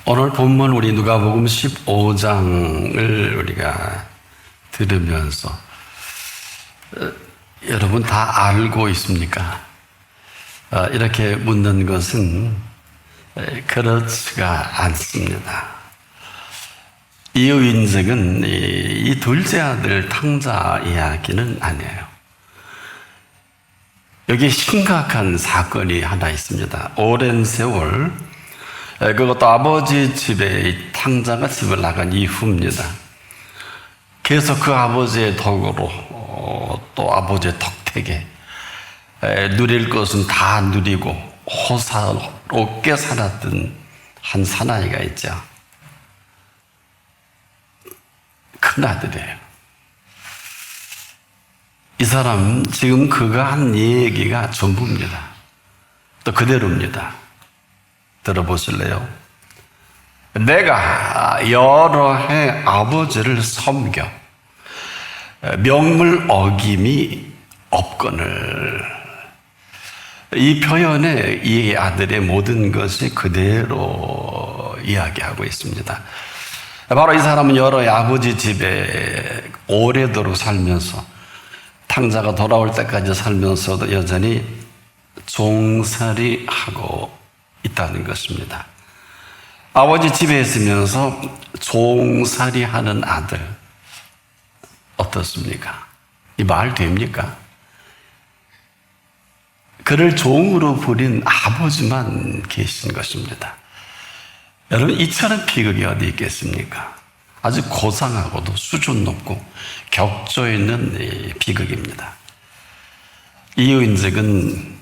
오늘 본문 우리 누가복음 15장을 우리가 들으면서 여러분 다 알고 있습니까? 이렇게 묻는 것은 그렇지가 않습니다. 이유 인적은 이 둘째 아들 탕자 이야기는 아니에요. 여기 심각한 사건이 하나 있습니다. 오랜 세월 그것도 아버지 집에 탕자가 집을 나간 이후입니다. 계속 그 아버지의 덕으로 또 아버지의 덕택에 누릴 것은 다 누리고 호사롭게 살았던 한 사나이가 있죠. 큰아들이에요. 이 사람 지금 그가 한 얘기가 전부입니다. 또 그대로입니다. 들어보실래요? 내가 여러 해 아버지를 섬겨 명물 어김이 없거늘. 이 표현에 이 아들의 모든 것이 그대로 이야기하고 있습니다. 바로 이 사람은 여러 해 아버지 집에 오래도록 살면서 탕자가 돌아올 때까지 살면서도 여전히 종살이 하고 있다는 것입니다. 아버지 집에 있으면서 종살이 하는 아들 어떻습니까? 이 말 됩니까? 그를 종으로 부린 아버지만 계신 것입니다. 여러분 이처럼 비극이 어디 있겠습니까? 아주 고상하고도 수준 높고 격조 있는 비극입니다. 이유인적은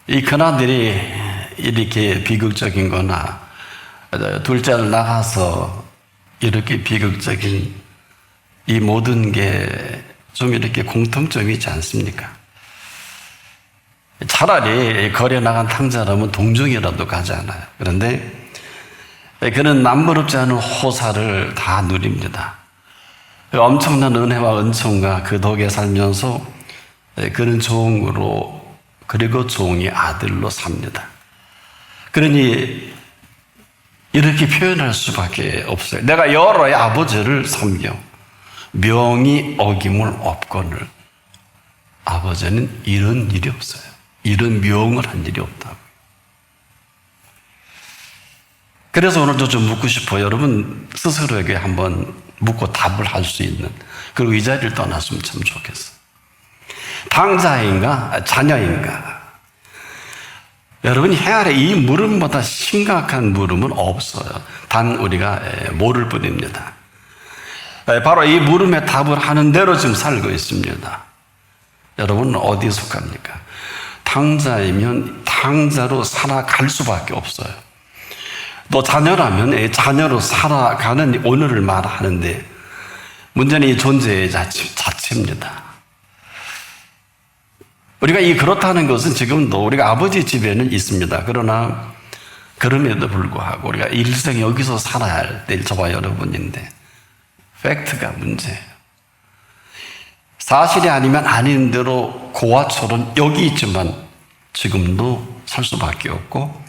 이 큰아들이 이렇게 비극적인 거나 둘째를 나가서 이렇게 비극적인 이 모든 게 좀 이렇게 공통점이 있지 않습니까? 차라리 거리에 나간 탕자라면 동정이라도 가잖아요. 그런데 그는 남부럽지 않은 호사를 다 누립니다. 엄청난 은혜와 은총과 그 덕에 살면서 그는 종으로 그리고 종이 아들로 삽니다. 그러니 이렇게 표현할 수밖에 없어요. 내가 여러 해 아버지를 섬겨 명이 어김을 없거늘. 아버지는 이런 일이 없어요. 이런 명을 한 일이 없다고. 그래서 오늘도 좀 묻고 싶어요. 여러분 스스로에게 한번 묻고 답을 할 수 있는, 그리고 이 자리를 떠났으면 참 좋겠어요. 탕자인가 자녀인가? 여러분 해 아래 이 물음보다 심각한 물음은 없어요. 단 우리가 모를 뿐입니다. 바로 이 물음에 답을 하는 대로 지금 살고 있습니다. 여러분은 어디에 속합니까? 탕자이면 탕자로 살아갈 수밖에 없어요. 또 자녀라면 자녀로 살아가는 오늘을 말하는데 문제는 이 존재의 자체입니다. 우리가 그렇다는 것은 지금도 우리가 아버지 집에는 있습니다. 그러나 그럼에도 불구하고 우리가 일생 여기서 살아야 할 때 저와 여러분인데 팩트가 문제예요. 사실이 아니면 아닌 대로 고아처럼 여기 있지만 지금도 살 수밖에 없고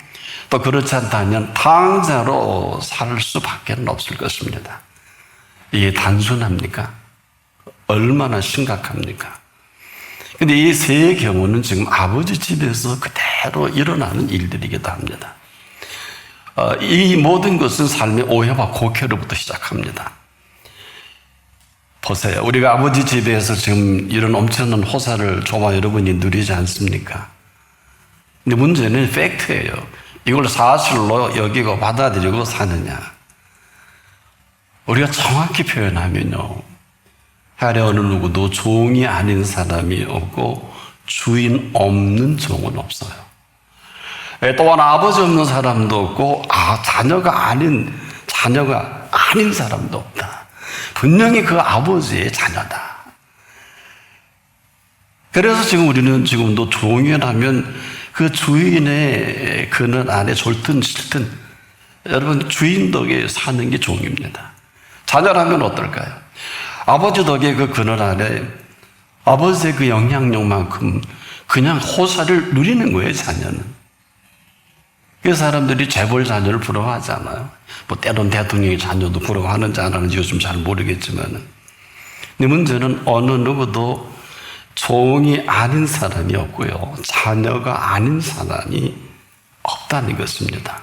또 그렇지 않다면 탕자로 살 수밖에 없을 것입니다. 이게 단순합니까? 얼마나 심각합니까? 근데 이 세 경우는 지금 아버지 집에서 그대로 일어나는 일들이기도 합니다. 이 모든 것은 삶의 오해와 곡해로부터 시작합니다. 보세요. 우리가 아버지 집에서 지금 이런 엄청난 호사를 저와 여러분이 누리지 않습니까? 근데 문제는 팩트예요. 이걸 사실로 여기고 받아들이고 사느냐. 우리가 정확히 표현하면요, 하래 어느 누구도 종이 아닌 사람이 없고 주인 없는 종은 없어요. 또한 아버지 없는 사람도 없고 자녀가 아닌 사람도 없다. 분명히 그 아버지의 자녀다. 그래서 지금 우리는 지금도 종이라면 그 주인의 그늘 안에 졸든 싫든 여러분 주인 덕에 사는 게 종입니다. 자녀라면 어떨까요? 아버지 덕에 그 그늘 안에 아버지의 그 영향력만큼 그냥 호사를 누리는 거예요, 자녀는. 그 사람들이 재벌 자녀를 부러워하잖아요. 뭐 때론 대통령의 자녀도 부러워하는지 안 하는지 요즘 잘 모르겠지만, 근데 문제는 어느 누구도 종이 아닌 사람이 없고요, 자녀가 아닌 사람이 없다는 것입니다.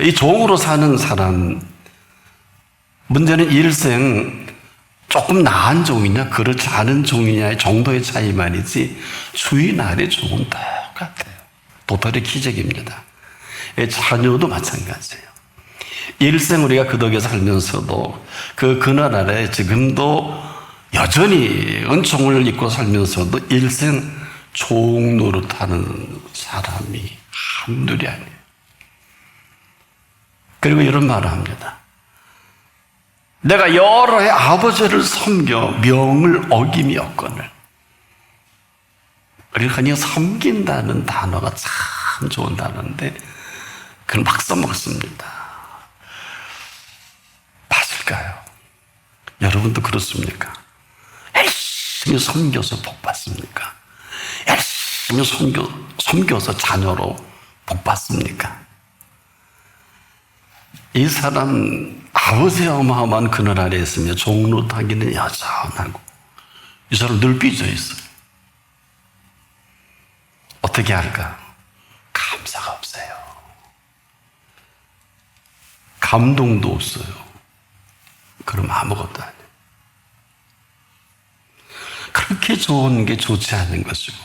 이 종으로 사는 사람, 문제는 일생 조금 나은 종이냐 그렇지 않은 종이냐의 정도의 차이만이지 주인 아래 종은 똑같아요. 도토리 기적입니다. 자녀도 마찬가지예요. 일생 우리가 그 덕에 살면서도 그날 아래 지금도 여전히 은총을 입고 살면서도 일생 종 노릇하는 사람이 한둘이 아니에요. 그리고 이런 말을 합니다. 내가 여러 해 아버지를 섬겨 명을 어김이 없거늘. 우리가 그냥 섬긴다는 단어가 참 좋은 단어인데 그걸 막 써먹습니다. 맞을까요? 여러분도 그렇습니까? 열심히 섬겨서 복 받습니까? 열심히 섬겨서 자녀로 복 받습니까? 이 사람 아버지의 어마어마한 그늘 아래 있으며 종노릇하기는 여전하고 이 사람 늘 삐져 있어요. 어떻게 할까? 감사가 없어요. 감동도 없어요. 그럼 아무것도 아니에요. 그렇게 좋은 게 좋지 않은 것이고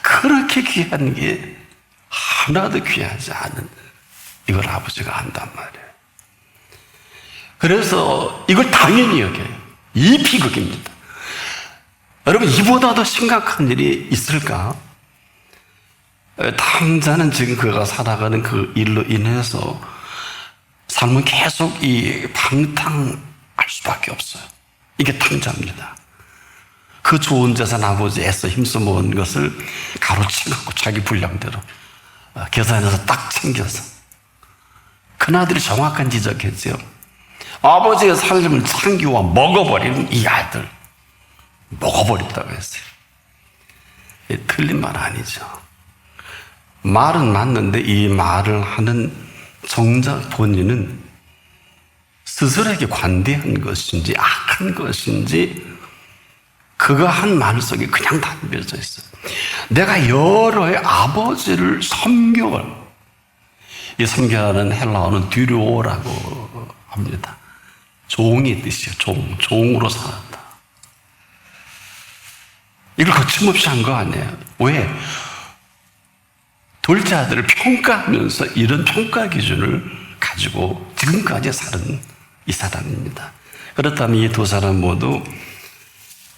그렇게 귀한 게 하나도 귀하지 않은 이걸 아버지가 한단 말이에요. 그래서 이걸 당연히 여겨요. 이 비극입니다. 여러분, 이보다 더 심각한 일이 있을까? 당자는 지금 그가 살아가는 그 일로 인해서 삶은 계속 이 방탕할 수밖에 없어요. 이게 당자입니다. 그 좋은 재산 아버지 애써 힘써 모은 것을 가로채갖고 자기 분량대로 계산해서 딱 챙겨서 큰아들이 정확한 지적했죠. 아버지의 삶을 창기와 먹어버리는 이 아들 먹어버린다고 했어요. 틀린 말 아니죠. 말은 맞는데 이 말을 하는 정작 본인은 스스로에게 관대한 것인지 악한 것인지 그가 한 말 속에 그냥 담겨져 있어요. 내가 여러 해 아버지를 섬겨. 이 섬겨하는 헬라어는 듀로라고 합니다. 종의 뜻이에요. 종으로 살았다. 이걸 거침없이 한 거 아니에요. 왜? 둘째 아들을 평가하면서 이런 평가 기준을 가지고 지금까지 사는 이 사람입니다. 그렇다면 이 두 사람 모두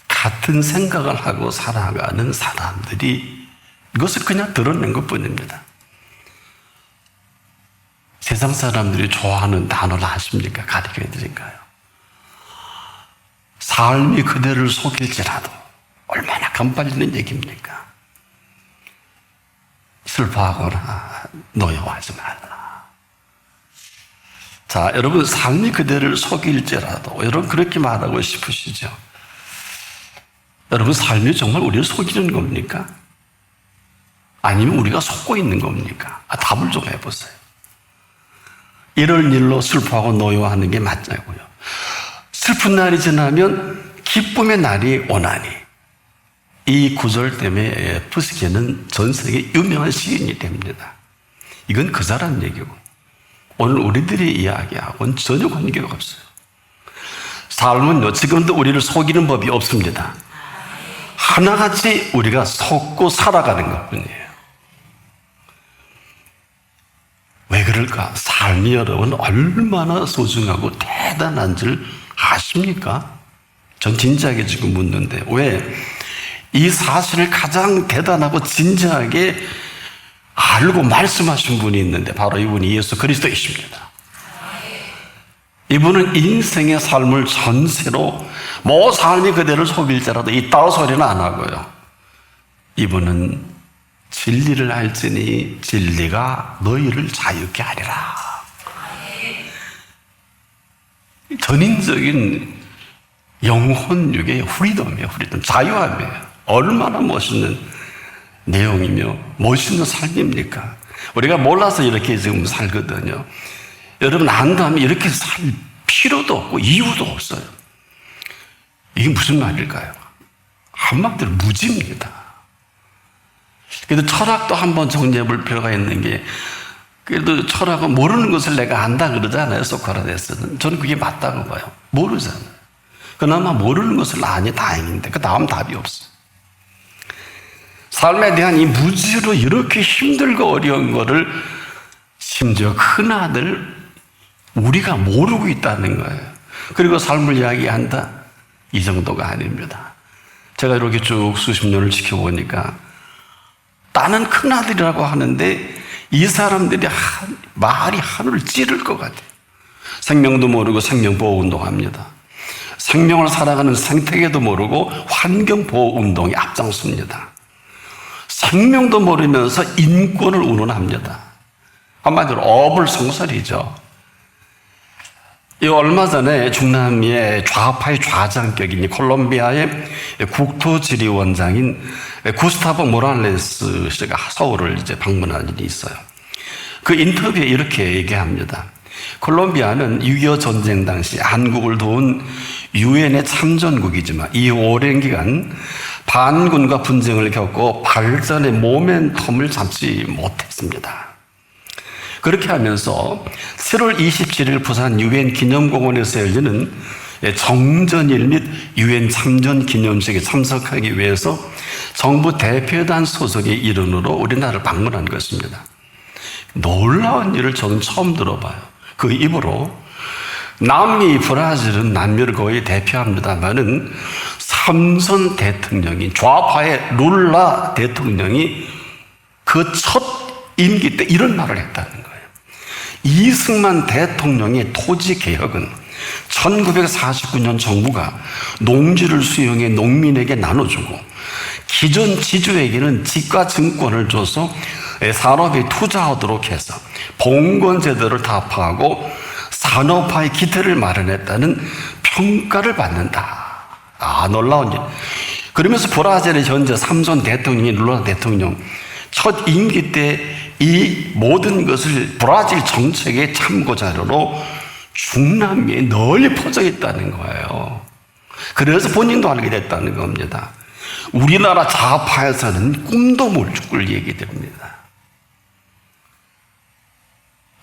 같은 생각을 하고 살아가는 사람들이 이것을 그냥 드러낸 것뿐입니다. 세상 사람들이 좋아하는 단어를 아십니까? 가르쳐 드릴까요? 삶이 그대를 속일지라도 얼마나 간빨리는 얘기입니까? 슬퍼하거나 노여워하지 말라. 자, 여러분, 삶이 그대를 속일지라도 여러분 그렇게 말하고 싶으시죠? 여러분, 삶이 정말 우리를 속이는 겁니까? 아니면 우리가 속고 있는 겁니까? 답을 좀 해보세요. 이럴 일로 슬퍼하고 노여워하는 게 맞냐고요. 슬픈 날이 지나면 기쁨의 날이 오나니. 이 구절 때문에 부스게는 전 세계 유명한 시인이 됩니다. 이건 그 사람 얘기고 오늘 우리들이 이야기하고는 전혀 관계가 없어요. 삶은요, 지금도 우리를 속이는 법이 없습니다. 하나같이 우리가 속고 살아가는 것뿐이에요. 왜 그럴까? 삶이 여러분 얼마나 소중하고 대단한 줄 아십니까? 전 진지하게 지금 묻는데 왜? 이 사실을 가장 대단하고 진지하게 알고 말씀하신 분이 있는데 바로 이분이 예수 그리스도이십니다. 이분은 인생의 삶을 전체로 뭐 삶이 그대를 속일지라도 이따위 소리는 안 하고요. 이분은 진리를 알지니 진리가 너희를 자유케 하리라. 전인적인 영혼육의 프리덤이에요. 프리덤. 자유함이에요. 얼마나 멋있는 내용이며 멋있는 삶입니까? 우리가 몰라서 이렇게 지금 살거든요. 여러분 안다면 이렇게 살 필요도 없고 이유도 없어요. 이게 무슨 말일까요? 한마디로 무지입니다. 그래도 철학도 한번 정리해 볼 필요가 있는 게, 그래도 철학은 모르는 것을 내가 안다 그러잖아요, 소크라테스는. 저는 그게 맞다고 봐요. 모르잖아요. 그나마 모르는 것을 아니 다행인데 그 다음 답이 없어요. 삶에 대한 이 무지로 이렇게 힘들고 어려운 거를 심지어 큰아들 우리가 모르고 있다는 거예요. 그리고 삶을 이야기한다? 이 정도가 아닙니다. 제가 이렇게 쭉 수십 년을 지켜보니까 나는 큰아들이라고 하는데 이 사람들이 말이 하늘을 찌를 것 같아요. 생명도 모르고 생명보호운동합니다. 생명을 살아가는 생태계도 모르고 환경보호운동에 앞장섭니다. 생명도 모르면서 인권을 운운합니다. 한마디로 어불성설이죠. 이 얼마 전에 중남미의 좌파의 좌장격인 콜롬비아의 국토지리원장인 구스타보 모랄레스 씨가 서울을 이제 방문한 일이 있어요. 그 인터뷰에 이렇게 얘기합니다. 콜롬비아는 6.25 전쟁 당시 한국을 도운 유엔의 참전국이지만 이 오랜 기간 반군과 분쟁을 겪고 발전의 모멘텀을 잡지 못했습니다. 그렇게 하면서 7월 27일 부산 유엔 기념공원에서 열리는 정전일 및 유엔 참전 기념식에 참석하기 위해서 정부 대표단 소속의 일원으로 우리나라를 방문한 것입니다. 놀라운 일을 저는 처음 들어봐요. 그 입으로 남미 브라질은 남미를 거의 대표합니다만은 삼선 대통령인 좌파의 룰라 대통령이 그 첫 임기 때 이런 말을 했다는 거예요. 이승만 대통령의 토지개혁은 1949년 정부가 농지를 수용해 농민에게 나눠주고 기존 지주에게는 지가 증권을 줘서 산업에 투자하도록 해서 봉건제도를 타파하고 산업화의 기틀을 마련했다는 평가를 받는다. 놀라운 일. 그러면서 브라질의 현재 삼선 대통령이 룰라 대통령 첫 임기 때 이 모든 것을 브라질 정책의 참고자료로 중남미에 널리 퍼져 있다는 거예요. 그래서 본인도 알게 됐다는 겁니다. 우리나라 좌파에서는 꿈도 못 꿀 얘기들입니다.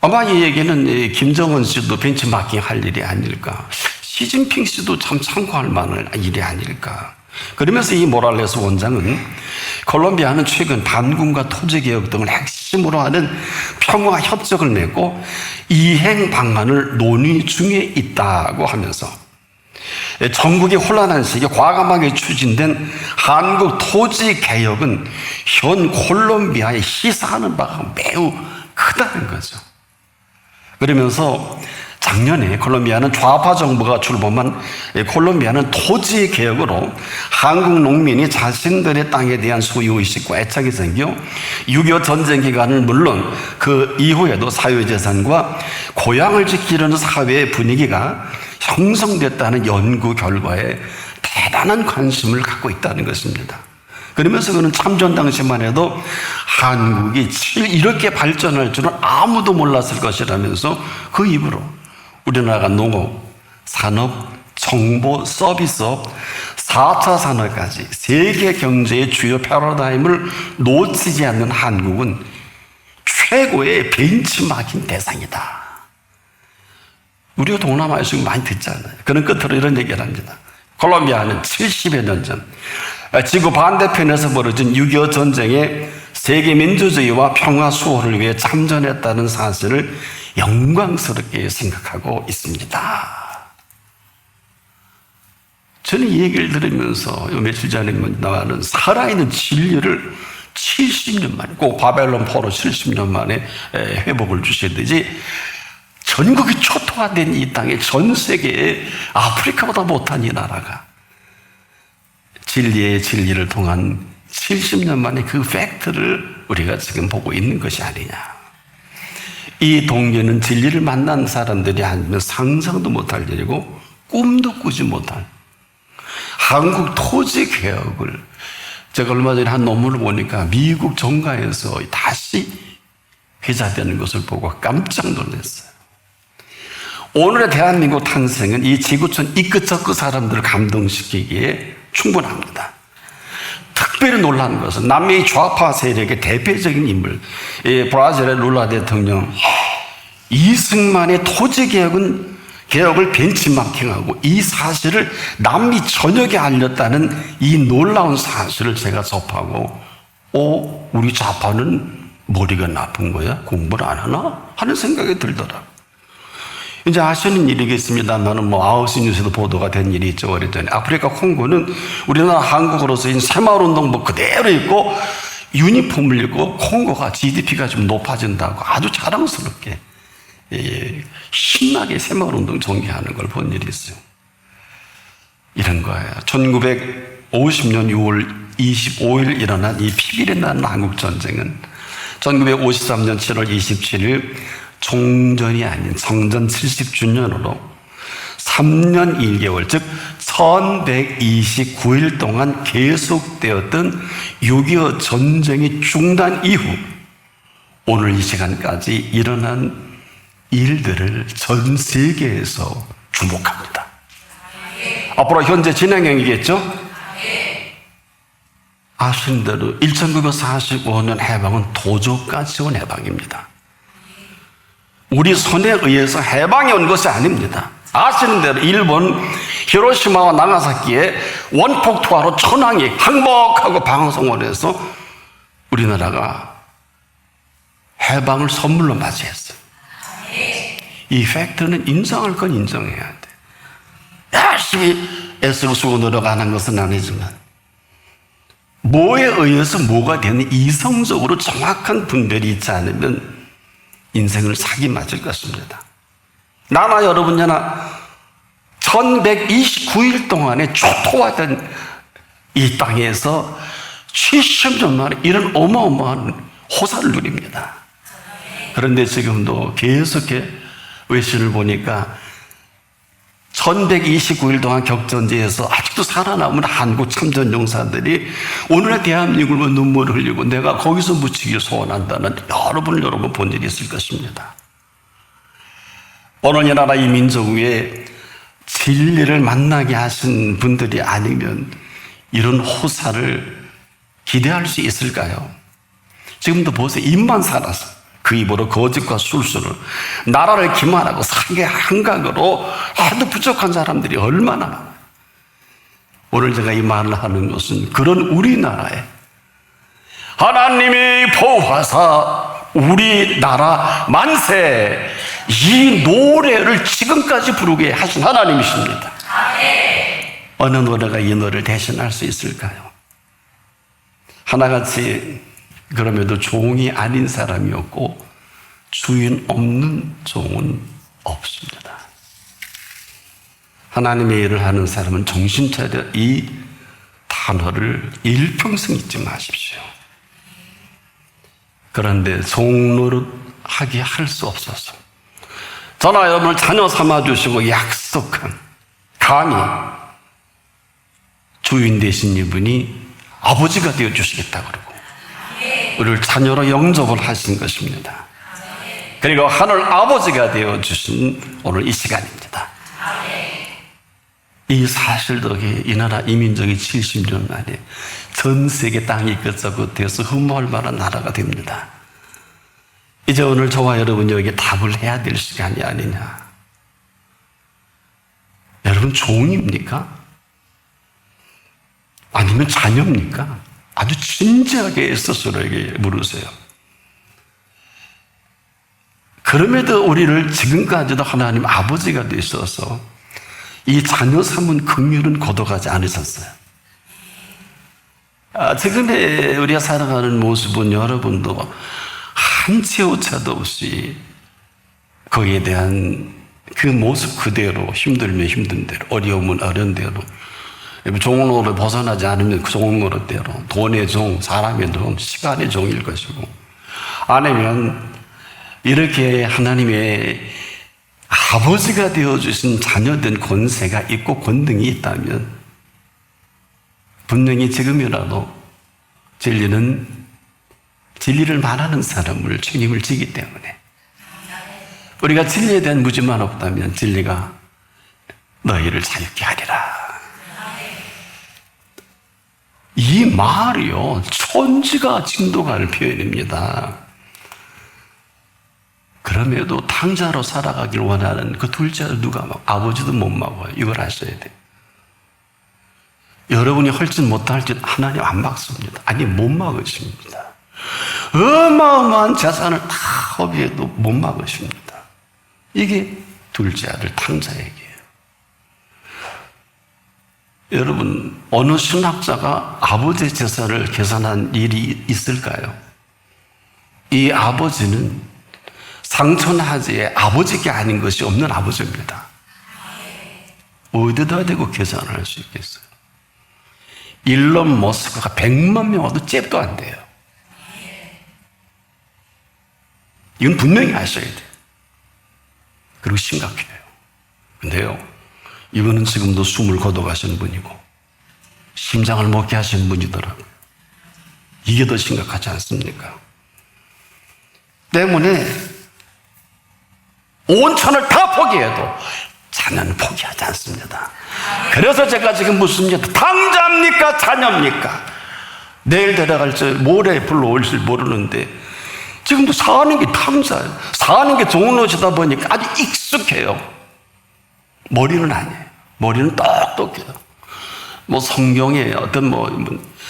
아마 이 얘기는 김정은 씨도 벤치마킹 할 일이 아닐까, 시진핑 씨도 참 참고할 만한 일이 아닐까. 그러면서 이 모랄레스 원장은 콜롬비아는 최근 반군과 토지개혁 등을 핵심으로 하는 평화협정을 맺고 이행 방안을 논의 중에 있다고 하면서 전국의 혼란한 시기에 과감하게 추진된 한국 토지개혁은 현 콜롬비아에 시사하는 바가 매우 크다는 거죠. 그러면서 작년에 콜롬비아는 좌파 정부가 출범한 콜롬비아는 토지 개혁으로 한국 농민이 자신들의 땅에 대한 소유의식과 애착이 생겨 6.25 전쟁 기간은 물론 그 이후에도 사유재산과 고향을 지키려는 사회의 분위기가 형성됐다는 연구 결과에 대단한 관심을 갖고 있다는 것입니다. 그러면서 그는 참전 당시만 해도 한국이 이렇게 발전할 줄은 아무도 몰랐을 것이라면서 그 입으로 우리나라가 농업, 산업, 정보, 서비스업, 4차 산업까지 세계 경제의 주요 패러다임을 놓치지 않는 한국은 최고의 벤치마킹 대상이다. 우리가 동남아에서 많이 듣잖아요. 그런 끝으로 이런 얘기를 합니다. 콜롬비아는 70여 년 전 지구 반대편에서 벌어진 6.25 전쟁에 세계 민주주의와 평화 수호를 위해 참전했다는 사실을 영광스럽게 생각하고 있습니다. 저는 이 얘기를 들으면서 며칠 전에 나와는 살아있는 진리를 70년 만에, 꼭 바벨론 포로 70년 만에 회복을 주시듯이 전국이 초토화된 이 땅에 전 세계에 아프리카보다 못한 이 나라가 진리의 진리를 통한 70년 만에 그 팩트를 우리가 지금 보고 있는 것이 아니냐. 이 동료는 진리를 만난 사람들이 아니면 상상도 못할 일이고 꿈도 꾸지 못할 한국 토지 개혁을 제가 얼마 전에 한 논문을 보니까 미국 정가에서 다시 회자되는 것을 보고 깜짝 놀랐어요. 오늘의 대한민국 탄생은 이 지구촌 이끝저끝 사람들을 감동시키기에 충분합니다. 특별히 놀라는 것은 남미 좌파 세력의 대표적인 인물, 브라질의 룰라 대통령 이승만의 토지개혁을 벤치마킹하고 이 사실을 남미 전역에 알렸다는 이 놀라운 사실을 제가 접하고 우리 좌파는 머리가 나쁜 거야? 공부를 안 하나? 하는 생각이 들더라고요. 이제 아시는 일이겠습니다만은 아웃시뉴스에도 보도가 된 일이 있죠. 오래전에 아프리카 콩고는 우리나라 한국으로서인 새마을운동 그대로 있고 유니폼을 입고 콩고가 GDP가 좀 높아진다고 아주 자랑스럽게 신나게 새마을운동 전개하는 걸 본 일이 있어요. 이런 거예요. 1950년 6월 25일 일어난 이 피비린내 나는 한국전쟁은 1953년 7월 27일 종전이 아닌 성전 70주년으로 3년 1개월, 즉 1129일 동안 계속되었던 6.25 전쟁이 중단 이후 오늘 이 시간까지 일어난 일들을 전 세계에서 주목합니다. 앞으로 현재 진행형이겠죠? 아시는 대로 1945년 해방은 도저가 지원 해방입니다. 우리 손에 의해서 해방이 온 것이 아닙니다. 아시는 대로 일본 히로시마와 나가사키에 원폭 투하로 천황이 항복하고 방송을 해서 우리나라가 해방을 선물로 맞이했어요. 이 팩트는 인정할 건 인정해야 돼. 열심히 애쓰고 수고 노력하는 것은 아니지만 뭐에 의해서 뭐가 되는 이성적으로 정확한 분별이 있지 않으면 인생을 사기 맞을 것입니다. 나나 여러분이나 1129일 동안에 초토화된 이 땅에서 70년 만에 이런 어마어마한 호사를 누립니다. 그런데 지금도 계속해 외신을 보니까 1129일 동안 격전지에서 아직도 살아남은 한국 참전용사들이 오늘의 대한민국을 보고 눈물을 흘리고 내가 거기서 묻히기를 소원한다는 여러분 본 일이 있을 것입니다. 오늘 이 나라 이 민족 위에 진리를 만나게 하신 분들이 아니면 이런 호사를 기대할 수 있을까요? 지금도 보세요. 입만 살아서 그 입으로 거짓과 술수를 나라를 기만하고 사계 한각으로 해도 부족한 사람들이 얼마나 많아요. 오늘 제가 이 말을 하는 것은 그런 우리나라에 하나님이 보호하사 우리나라 만세 이 노래를 지금까지 부르게 하신 하나님이십니다. 어느 노래가 이 노래를 대신할 수 있을까요? 하나같이 그럼에도 종이 아닌 사람이 없고 주인 없는 종은 없습니다. 하나님의 일을 하는 사람은 정신 차려 이 단어를 일평생 잊지 마십시오. 그런데 종노릇하게 할 수 없어서 저나 여러분을 자녀 삼아주시고 약속한 감히 주인 되신 이분이 아버지가 되어주시겠다고 그러고 우리를 자녀로 영접을 하신 것입니다. 그리고 하늘 아버지가 되어주신 오늘 이 시간입니다. 이 사실 덕에 이 나라 이민족이 70년 만에 전 세계 땅이 끝저끝에서 흠모할 만한 나라가 됩니다. 이제 오늘 저와 여러분이 여기에 답을 해야 될 시간이 아니냐. 여러분 종입니까? 아니면 자녀입니까? 아주 진지하게 스스로에게 물으세요. 그럼에도 우리를 지금까지도 하나님 아버지가 되셔서 이 자녀 삼은 긍휼은 거둬가지 않으셨어요. 지금의 우리가 살아가는 모습은 여러분도 한치 오차도 없이 거기에 대한 그 모습 그대로 힘들면 힘든 대로 어려우면 어려운 대로 종으로 벗어나지 않으면 그 종으로대로 돈의 종, 사람의 종, 시간의 종일 것이고 아니면 이렇게 하나님의 아버지가 되어주신 자녀된 권세가 있고 권능이 있다면 분명히 지금이라도 진리를 말하는 사람을 주님을 지기 때문에 우리가 진리에 대한 무지만 없다면 진리가 너희를 자유케 하리라. 이 말이요, 천지가 진동할 표현입니다. 그럼에도 탕자로 살아가길 원하는 그 둘째 아들 누가 막 아버지도 못 막아요. 이걸 아셔야 돼요. 여러분이 헐짓 못할 짓 하나님 안 막습니다. 아니, 못 막으십니다. 어마어마한 재산을 다 허비해도 못 막으십니다. 이게 둘째 아들 탕자에게요. 여러분, 어느 신학자가 아버지의 재산을 계산한 일이 있을까요? 이 아버지는 상천하지의 아버지께 아닌 것이 없는 아버지입니다. 어디다 대고 계산을 할 수 있겠어요? 일론 머스크가 100만 명 와도 잽도 안 돼요. 이건 분명히 아셔야 돼요. 그리고 심각해요. 근데요, 이분은 지금도 숨을 거둬가신 분이고 심장을 먹게 하신 분이더라고요. 이게 더 심각하지 않습니까? 때문에 온 천을 다 포기해도 자녀는 포기하지 않습니다. 그래서 제가 지금 묻습니다. 탕자입니까? 자녀입니까? 내일 데려갈지 모레 불러올지 모르는데 지금도 사는 게 탕자예요. 사는 게 종로시다 보니까 아주 익숙해요. 머리는 아니에요. 머리는 똑똑해요. 뭐 성경에 어떤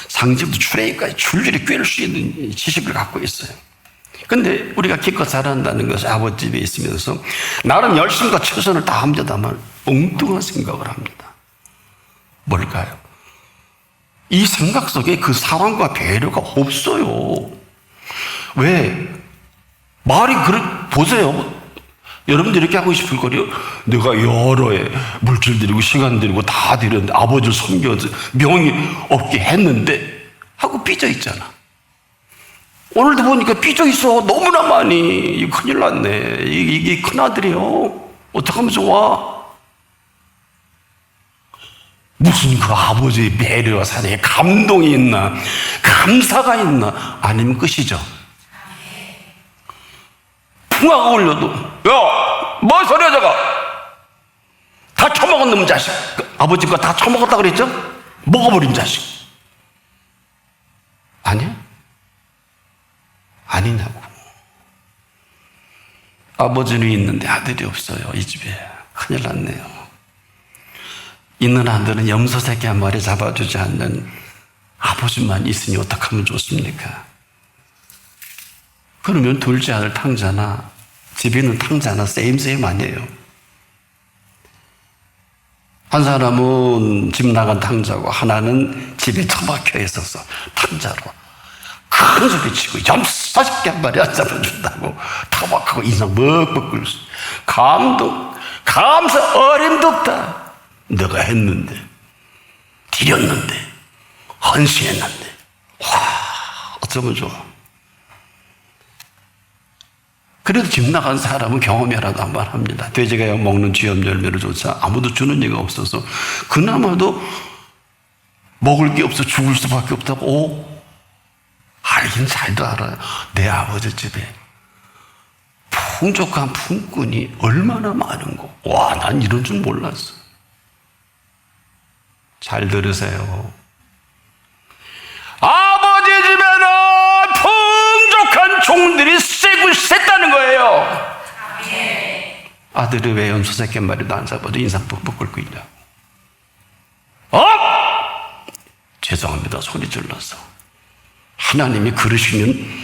상집도 출애굽까지 줄줄이 꿰를 수 있는 지식을 갖고 있어요. 근데 우리가 기껏 잘한다는 것이 아버지 집에 있으면서 나름 열심과 최선을 다합니다만 엉뚱한 생각을 합니다. 뭘까요? 이 생각 속에 그 사랑과 배려가 없어요. 왜? 말이 보세요. 여러분들 이렇게 하고 싶을 거리요. 내가 여러 해 물질 들이고 시간 들이고 다 들였는데 아버지를 섬겨서 명이 없게 했는데 하고 삐져 있잖아. 오늘도 보니까 삐져 있어. 너무나 많이. 큰일 났네. 이게 큰아들이요. 어떡하면 좋아? 무슨 그 아버지의 배려와 사랑에 감동이 있나? 감사가 있나? 아니면 끝이죠. 풍화가 올려도 야, 뭐 소리야 저거? 다 처먹은 놈 자식. 아버지 거 다 처먹었다 그랬죠? 먹어버린 자식. 아니야? 아니냐고. 아버지는 있는데 아들이 없어요. 이 집에. 큰일 났네요. 있는 아들은 염소 새끼 한 마리 잡아주지 않는 아버지만 있으니 어떡하면 좋습니까? 그러면 둘째 아들 탕자나 집에 있는 탕자나 세임 아니에요. 한 사람은 집 나간 탕자고 하나는 집에 처박혀 있어서 탕자로 큰 소리 치고 염소 새끼 한 마리 안 잡아준다고 타박하고 인상 먹먹 끓고 감사 어림도 없다. 너가 했는데 드렸는데 헌신했는데 와 어쩌면 좋아. 그래도 집 나간 사람은 경험이라도 한번 합니다. 돼지가 먹는 쥐염 열매를조차 아무도 주는 이가 없어서 그나마도 먹을 게 없어 죽을 수밖에 없다고 알긴 잘도 알아요. 내 아버지 집에 풍족한 품꾼이 얼마나 많은고. 와, 난 이런 줄 몰랐어. 잘 들으세요. 아버지 집에는 풍족한 종들이 쎄고 셌다는 거예요. 아들이 왜 염소 새끼 한 마리도 안 잡아도 인상 뻑뻑 끓고 있냐고. 죄송합니다. 소리 질러서. 하나님이 그러시면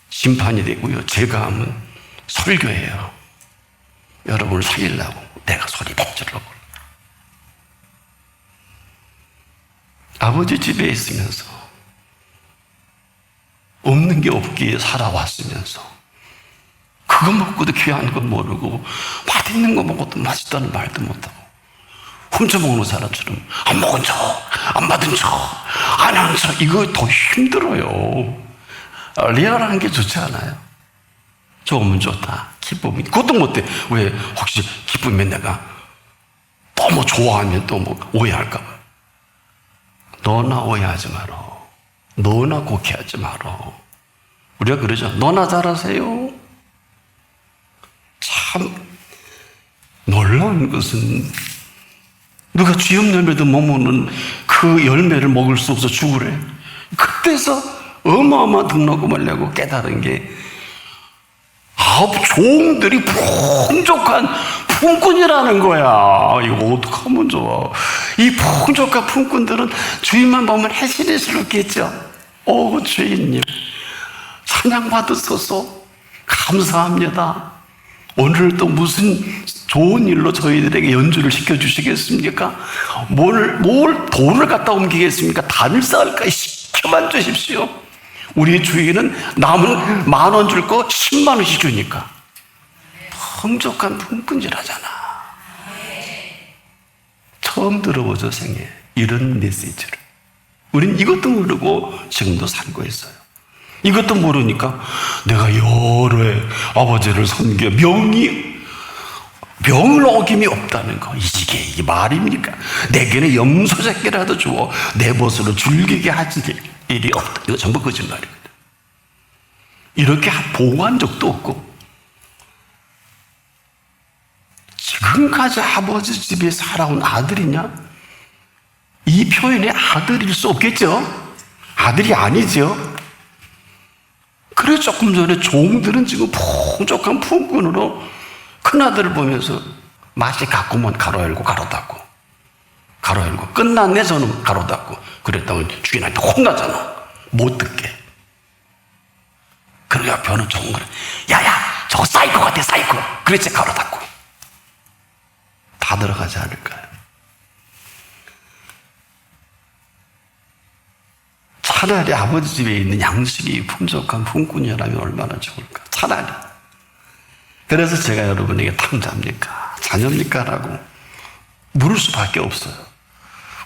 심판이 되고요. 제가 하면 설교예요. 여러분을 살리려고 내가 소리 못 질러고. 아버지 집에 있으면서 없는 게 없기에 살아왔으면서 그거 먹고도 귀한 거 모르고 맛있는 거 먹어도 맛있다는 말도 못하고 훔쳐먹는 사람처럼 안 먹은 척, 안 받은 척, 안 하는 척. 이거 더 힘들어요. 리얼한 게 좋지 않아요? 좋으면 좋다. 기쁨이. 그것도 못해. 왜? 혹시 기쁘면 내가 너무 좋아하면 또 뭐 오해할까 봐. 너나 오해하지 마라. 너나 곡해하지 마라. 우리가 그러죠. 너나 잘하세요. 참 놀라운 것은 누가 쥐염 열매도 못 먹는 그 열매를 먹을 수 없어 죽으래. 그때서 어마어마한 등록금 하려고 깨달은 게 종들이 풍족한 품꾼이라는 거야. 이거 어떡하면 좋아. 이 풍족한 품꾼들은 주인만 보면 해시리스럽겠죠. 주인님 찬양 받으소서 감사합니다. 오늘 또 무슨 좋은 일로 저희들에게 연주를 시켜주시겠습니까? 뭘 돈을 갖다 옮기겠습니까? 단일사할까 시켜만 주십시오. 우리 주인은 남은 10,000원 줄 거 10만 원씩 주니까. 풍족한 품꾼질하잖아. 처음 들어보죠, 생애. 이런 메시지를. 우린 이것도 모르고 지금도 살고 있어요. 이것도 모르니까 내가 여러 해 아버지를 섬겨 명을 어김이 없다는 거. 이게 말입니까? 내게는 염소새끼라도 주어 내 벗으로 즐기게 하지 일이 없다. 이거 전부 거짓말이거든. 이렇게 보고한 적도 없고 지금까지 아버지 집에 살아온 아들이냐? 이 표현이 아들일 수 없겠죠? 아들이 아니죠? 그래 조금 전에 종들은 지금 풍족한 품꾼으로 큰아들을 보면서 맛이 같구먼 가로 열고 가로 닫고 가로 열고 끝났네 저는 가로 닫고 그랬다고 주인한테 혼나잖아. 못 듣게. 그리고 옆에는 좋은 거래. 야야 저거 사이코 같아 사이코. 그랬지 가로 닫고. 다 들어가지 않을까요? 차라리 아버지 집에 있는 양식이 풍족한 품꾼이라면 얼마나 좋을까. 차라리. 그래서 제가 여러분에게 탕자입니까? 자녀입니까? 라고 물을 수밖에 없어요.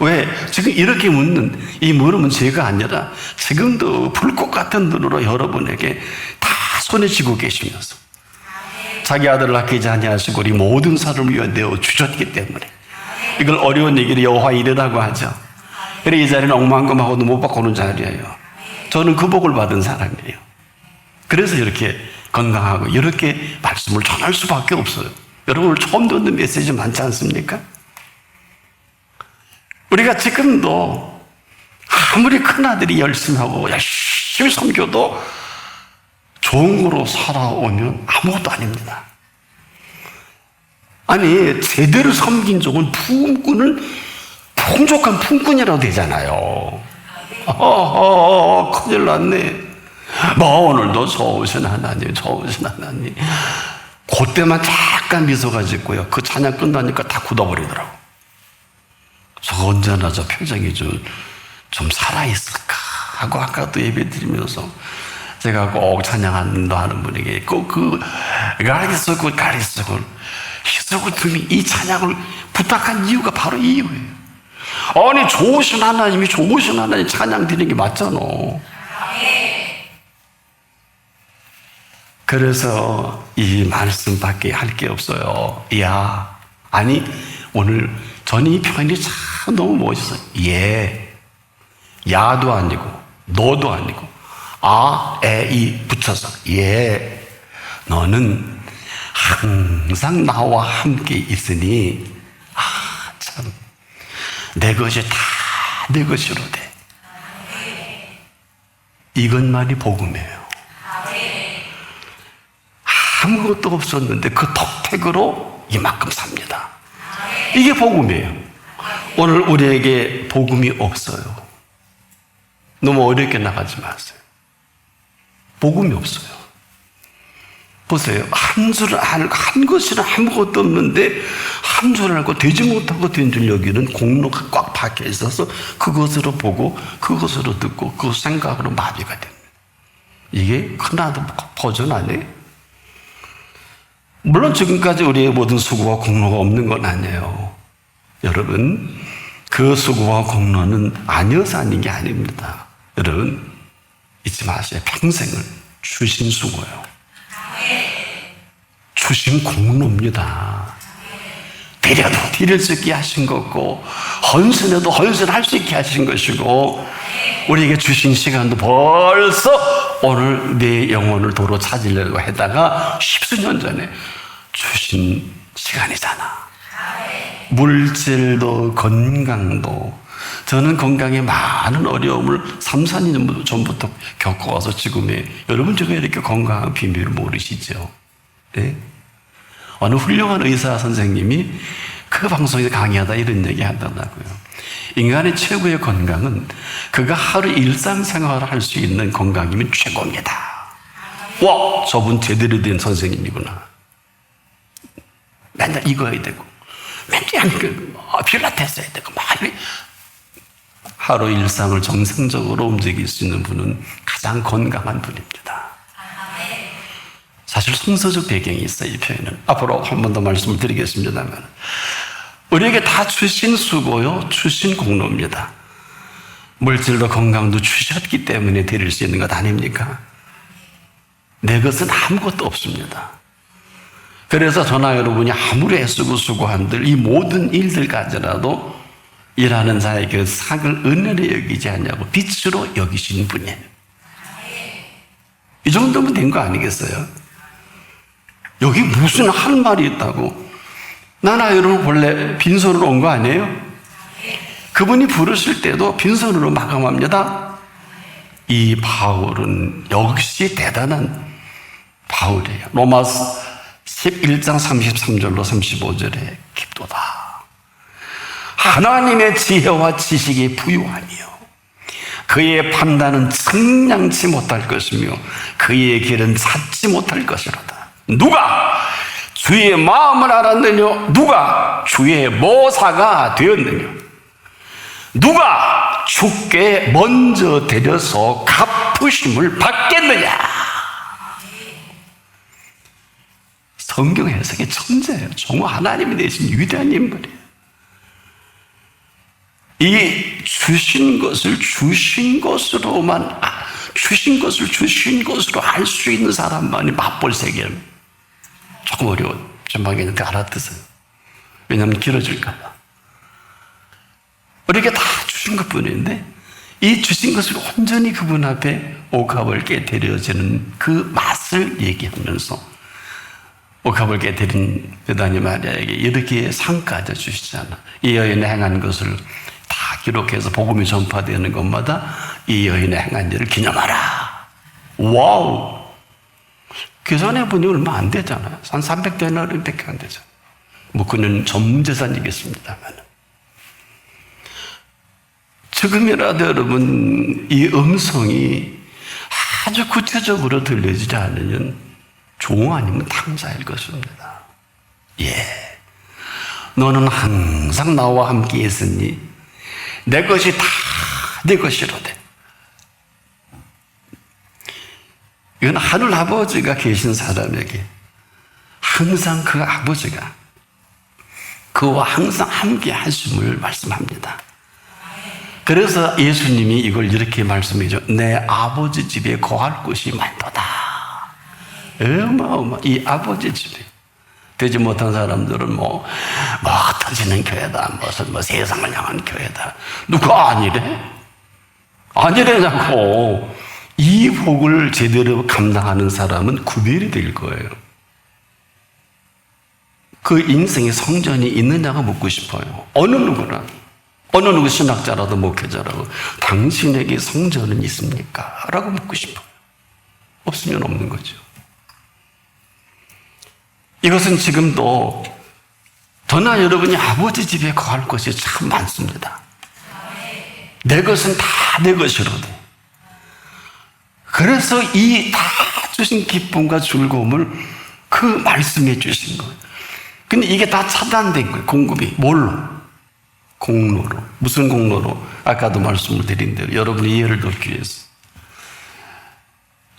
왜? 지금 이렇게 묻는 이 물음은 제가 아니라 지금도 불꽃 같은 눈으로 여러분에게 다 손에 쥐고 계시면서 자기 아들을 아끼지 아니하시고 우리 모든 사람을 위해 내어 주셨기 때문에 이걸 어려운 얘기를 여호와 이르라고 하죠. 그래 이 자리는 억만금하고도 못 바꾸는 자리예요. 저는 그 복을 받은 사람이에요. 그래서 이렇게 건강하고 이렇게 말씀을 전할 수밖에 없어요. 여러분 오늘 처음 듣는 메시지 많지 않습니까? 우리가 지금도 아무리 큰아들이 열심히 하고 열심히 섬겨도 좋은 거로 살아오면 아무것도 아닙니다. 아니 제대로 섬긴 적은 풍족한 품꾼이라도 되잖아요. 큰일 났네. 오늘도 좋으신 하나님, 좋으신 하나님. 그때만 잠깐 미소가 짓고요. 그 찬양 끝나니까 다 굳어버리더라고. 저 언제나 저 표정이 좀 살아있을까 하고 아까도 예배 드리면서 제가 꼭 찬양한다 하는 분에게 꼭 가리스고 희석을 등이 이 찬양을 부탁한 이유가 바로 이 이유예요. 아니 좋으신 하나님이 좋으신 하나님 찬양 드리는 게 맞잖아. 그래서 이 말씀밖에 할 게 없어요. 아니 오늘 저는 이 표현이 참 너무 멋있어요. 야도 아니고 너도 아니고 이 붙여서 너는 항상 나와 함께 있으니 참 내 것이 다 내 것으로 돼. 이것만이 복음이에요. 아무것도 없었는데 그 덕택으로 이만큼 삽니다. 이게 복음이에요. 오늘 우리에게 복음이 없어요. 너무 어렵게 나가지 마세요. 복음이 없어요. 보세요. 한 것이나 아무것도 없는데 한 줄 알고 되지 못하고 된 줄 여기는 공로가 꽉 박혀 있어서 그것으로 보고 그것으로 듣고 그 생각으로 마비가 됩니다. 이게 큰아들 버전 아니에요? 물론 지금까지 우리의 모든 수고와 공로가 없는 건 아니에요. 여러분 그 수고와 공로는 아니어서 아닌 게 아닙니다. 여러분 잊지 마세요. 평생을 주신 수고요. 주신 공로입니다. 드려도 드릴 수 있게 하신 것고, 헌신해도 헌신할 수 있게 하신 것이고, 우리에게 주신 시간도 벌써 오늘 내 영혼을 도로 찾으려고 하다가 십수년 전에 주신 시간이잖아. 물질도 건강도. 저는 건강에 많은 어려움을 3, 4년 전부터 겪어와서 지금의, 여러분 제가 이렇게 건강한 비밀을 모르시죠? 네? 어느 훌륭한 의사 선생님이 그 방송에서 강의하다 이런 얘기 하더라고요. 인간의 최고의 건강은 그가 하루 일상생활을 할 수 있는 건강이면 최고입니다. 와, 저분 제대로 된 선생님이구나. 맨날 이거 해야 되고, 맨날 필라테스 해야 되고, 하루 일상을 정상적으로 움직일 수 있는 분은 가장 건강한 분입니다. 사실 성서적 배경이 있어요, 이 표현은. 앞으로 한 번 더 말씀을 드리겠습니다만, 우리에게 다 주신 수고요, 주신 공로입니다. 물질도 건강도 주셨기 때문에 드릴 수 있는 것 아닙니까? 내 것은 아무것도 없습니다. 그래서 저나 여러분이 아무리 애쓰고 수고한들 이 모든 일들까지라도 일하는 자의 그 상을 은혜로 여기지 않냐고 빛으로 여기신 분이에요. 이 정도면 된 거 아니겠어요? 여기 무슨 할 말이 있다고? 나나 여러분 본래 빈손으로 온 거 아니에요? 그분이 부르실 때도 빈손으로 마감합니다. 이 바울은 역시 대단한 바울이에요. 로마서 11장 33절로 35절에 기도다. 하나님의 지혜와 지식이 부유하며 그의 판단은 측량치 못할 것이며 그의 길은 찾지 못할 것이로다. 누가 주의 마음을 알았느냐? 누가 주의 모사가 되었느냐? 누가 주께 먼저 데려서 갚으심을 받겠느냐? 성경 해석의 천재예요. 정말 하나님이 내신 위대한 인물이에요. 이 주신 것을 주신 것으로만, 주신 것을 주신 것으로 알 수 있는 사람만이 맛볼 세계는 조금 어려워. 전방에는 알아듣어요. 왜냐하면 길어질까봐. 우리에게 다 주신 것 뿐인데, 이 주신 것을 온전히 그분 앞에 옥합을 깨뜨려지는 그 맛을 얘기하면서, 옥합을 깨뜨린 여다니 마리아에게 이렇게 상까지 주시잖아. 이 여인의 행한 것을 다 기록해서 복음이 전파되는 것마다 이 여인의 행한 일을 기념하라. 와우! 계산해보니 얼마 안 되잖아요. 한 300데나리밖에 안 되잖아요. 뭐 그는 전문재산이겠습니다만. 지금이라도 여러분 이 음성이 아주 구체적으로 들려지지 않으면 종 아니면 탕자일 것입니다. 예, 너는 항상 나와 함께 있으니 내 것이 다 내 것이로되. 이건 하늘 아버지가 계신 사람에게 항상 그 아버지가 그와 항상 함께 하심을 말씀합니다. 그래서 예수님이 이걸 이렇게 말씀해줘. 내 아버지 집에 거할 곳이 많도다. 어마어마. 이 아버지 집에 되지 못한 사람들은 뭐 터지는 교회다, 무슨 세상을 향한 교회다. 누가 아니래? 아니래냐고. 이 복을 제대로 감당하는 사람은 구별이 될 거예요. 그 인생에 성전이 있느냐고 묻고 싶어요. 어느 누구나, 어느 누구 신학자라도 목회자라도 당신에게 성전은 있습니까? 라고 묻고 싶어요. 없으면 없는 거죠. 이것은 지금도 저나 여러분이 아버지 집에 거할 것이 참 많습니다. 내 것은 다 내 것이로도. 그래서 이 다 주신 기쁨과 즐거움을 그 말씀해 주신 거예요. 근데 이게 다 차단된 거예요. 공급이. 뭘로? 공로로. 무슨 공로로? 아까도 말씀을 드린 대로 여러분의 이해를 돕기 위해서.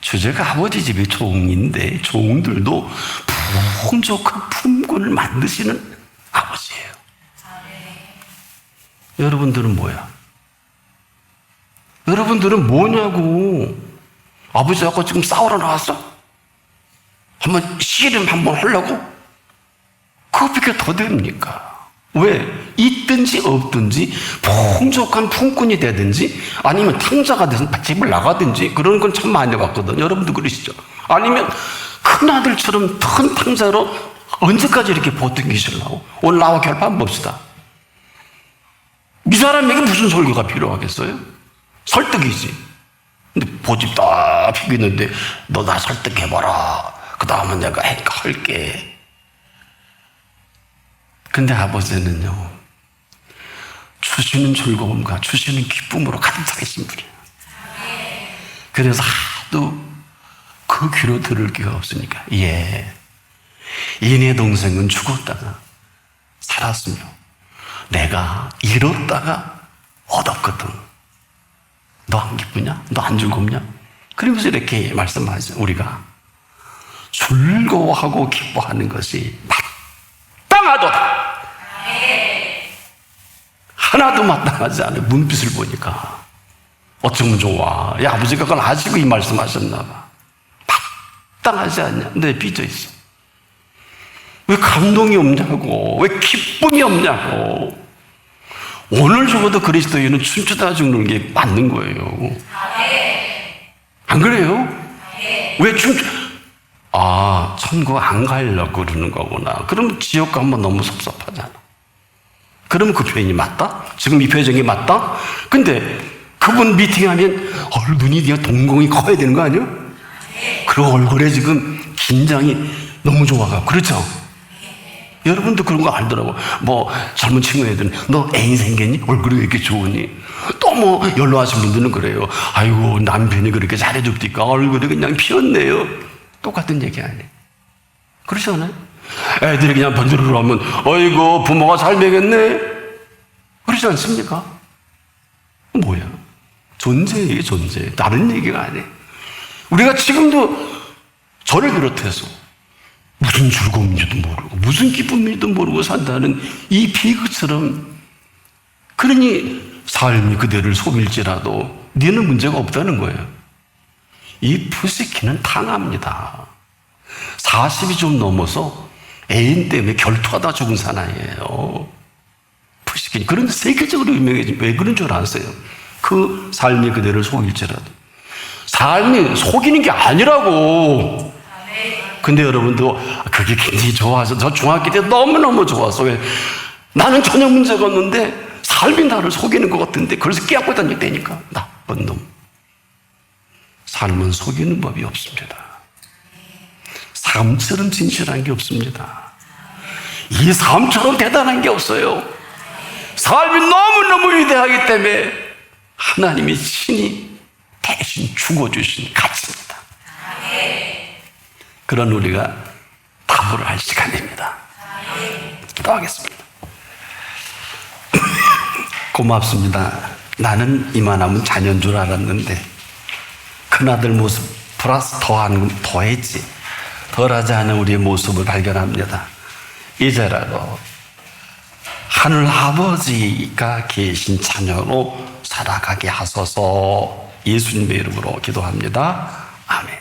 주제가 아버지 집의 종인데 종들도 풍족한 품꾼을 만드시는 아버지예요. 여러분들은 뭐야? 여러분들은 뭐냐고. 아버지하고 지금 싸우러 나왔어? 한번 씨름 한번 하려고? 그것밖에 더 됩니까? 왜? 있든지 없든지 풍족한 품꾼이 되든지 아니면 탕자가 돼서 집을 나가든지 그런 건 참 많이 봤거든. 여러분도 그러시죠? 아니면 큰 아들처럼 큰 탕자로 언제까지 이렇게 보통기시려고? 오늘 나와 결판 한번 봅시다. 이 사람에게 무슨 설교가 필요하겠어요? 설득이지. 근데 고집 딱 피고 있는데 너 나 설득해봐라. 그 다음은 내가 할게. 근데 아버지는요, 주시는 즐거움과 주시는 기쁨으로 가득 차 계신 분이에요. 그래서 하도 그 귀로 들을 기가 없으니까, 예, 이네 동생은 죽었다가 살았으며 내가 잃었다가 얻었거든. 너 안 기쁘냐? 너 안 즐겁냐? 그러면서 이렇게 말씀하죠. 우리가 즐거워하고 기뻐하는 것이 마땅하도다. 하나도 마땅하지 않아요. 눈빛을 보니까 어쩌면 좋아. 야, 아버지가 그걸 아시고 이 말씀하셨나 봐. 마땅하지 않냐? 내 삐져 있어. 왜 감동이 없냐고, 왜 기쁨이 없냐고. 오늘 죽어도 그리스도인은 춤추다 죽는 게 맞는 거예요. 안 그래요? 왜 천국 안 가려고 그러는 거구나. 그럼 지옥 가면 너무 섭섭하잖아. 그러면 그 표현이 맞다? 지금 이 표정이 맞다? 근데 그분 미팅하면 눈이 그냥 동공이 커야 되는 거 아니야? 그리고 얼굴에 지금 긴장이 너무 좋아가고, 그렇죠? 여러분도 그런 거 알더라고. 뭐 젊은 친구 애들은 너 애인 생겼니? 얼굴이 왜 이렇게 좋으니? 또 뭐 연로하신 분들은 그래요. 아이고 남편이 그렇게 잘해줬니까 얼굴이 그냥 피었네요. 똑같은 얘기 아니에요. 그렇지 않아요? 애들이 그냥 번지르르 하면 어이구 부모가 잘 먹였네. 그렇지 않습니까? 뭐야? 존재예요, 존재. 다른 얘기가 아니에요. 우리가 지금도 저를 비롯해서 무슨 즐거움인지도 모르고 무슨 기쁨인지도 모르고 산다는 이 비극처럼, 그러니 삶이 그대를 속일지라도 너는 문제가 없다는 거예요. 이 푸시키는 탕합니다. 40이 좀 넘어서 애인 때문에 결투하다 죽은 사나이예요. 푸시키는. 그런데 세계적으로 유명해진, 왜 그런 줄 아세요? 그 삶이 그대를 속일지라도. 삶이 속이는 게 아니라고. 근데 여러분도 그게 굉장히 좋아서, 저 중학교 때 너무너무 좋아서, 왜 나는 전혀 문제가 없는데 삶이 나를 속이는 것 같은데 그래서 깨닫고 다녔다니까. 나쁜 놈. 삶은 속이는 법이 없습니다. 삶처럼 진실한 게 없습니다. 이 삶처럼 대단한 게 없어요. 삶이 너무너무 위대하기 때문에 하나님이 친히 대신 죽어주신 가치입니다. 그런 우리가 답을 할 시간입니다. 기도하겠습니다. 고맙습니다. 나는 이만하면 자녀인 줄 알았는데 큰아들 모습 플러스 더했지. 덜하지 않은 우리의 모습을 발견합니다. 이제라도 하늘 아버지가 계신 자녀로 살아가게 하소서. 예수님의 이름으로 기도합니다. 아멘.